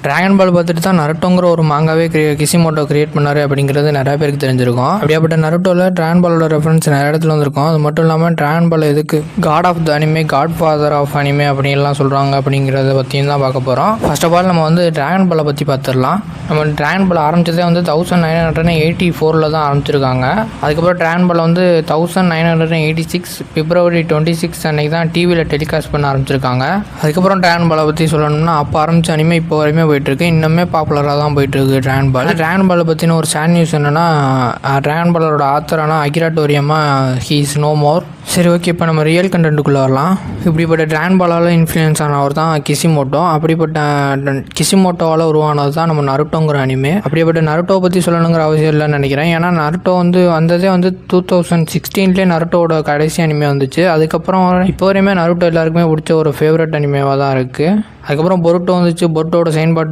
Dragon பால் பார்த்துட்டு தான் நருட்டோங்கிற ஒரு மாங்காவே கிசிமோட்டோ கிரியேட் பண்ணாரு அப்படிங்கிறது நிறைய பேருக்கு தெரிஞ்சிருக்கும். அப்படியாப்பட்ட நருட்டோவில் டிராகன் பாலோட ரெஃபரன்ஸ் நிறைய இடத்துல வந்திருக்கும். அது மட்டும் இல்லாமல் டிராகன் பால் எதுக்கு god of the anime, godfather of anime அப்படின்லாம் சொல்கிறாங்க அப்படிங்கிறத பற்றியும் தான் பார்க்க போகிறோம். ஃபர்ஸ்ட் ஆஃப் ஆல் நம்ம வந்து டிராகன் பாலை பற்றி பார்த்துடலாம். நம்ம டிராகன் பால் ஆரம்பிச்சதே வந்து 1984 தான் ஆரம்பிச்சிருக்காங்க. அதுக்கப்புறம் டிராகன் பால் வந்து 1986 February 26 அன்னைக்கு தான் டிவியில் டெலிகாஸ்ட் பண்ண ஆரம்பிச்சிருக்காங்க. அதுக்கப்புறம் டிராகன் பாலை பற்றி சொல்லணும்னா அப்போ ஆரம்பிச்ச அனிமே இப்போ வரையுமே போயிட்டுருக்கு. இன்னுமே பாப்புலராக தான் போயிட்டுருக்கு டிராகன் பால். டிராகன் பாலை பற்றின ஒரு சேட் நியூஸ் என்னென்னா, டிராகன் பாலோட ஆத்தரான Akira Toriyama he is no more. சரி, ஓகே, இப்போ நம்ம ரியல் கண்டென்ட்டுக்குள்ளே வரலாம். இப்படிப்பட்ட டிராகன் பாலால் இன்ஃப்ளூயன்ஸ் ஆனவர் தான் கிசிமோட்டோ. அப்படிப்பட்ட கிசிமோட்டோவால் உருவானது தான் நம்ம நருட்டோங்கிற அனிமே. அப்படிப்பட்ட நருட்டோவை பற்றி சொல்லணுங்கிற அவசியம் இல்லைன்னு நினைக்கிறேன். ஏன்னா நருட்டோ வந்து வந்ததே வந்து 2016 நருட்டோட கடைசி அனிமே வந்துச்சு. அதுக்கப்புறம் இப்போ வரையுமே நருட்டோ எல்லாருக்குமே பிடிச்ச ஒரு ஃபேவரட் அனிமேவாக தான் இருக்குது. அதுக்கப்புறம் பொருட்டோ வந்துச்சு. பொருட்டோட செயின்ட்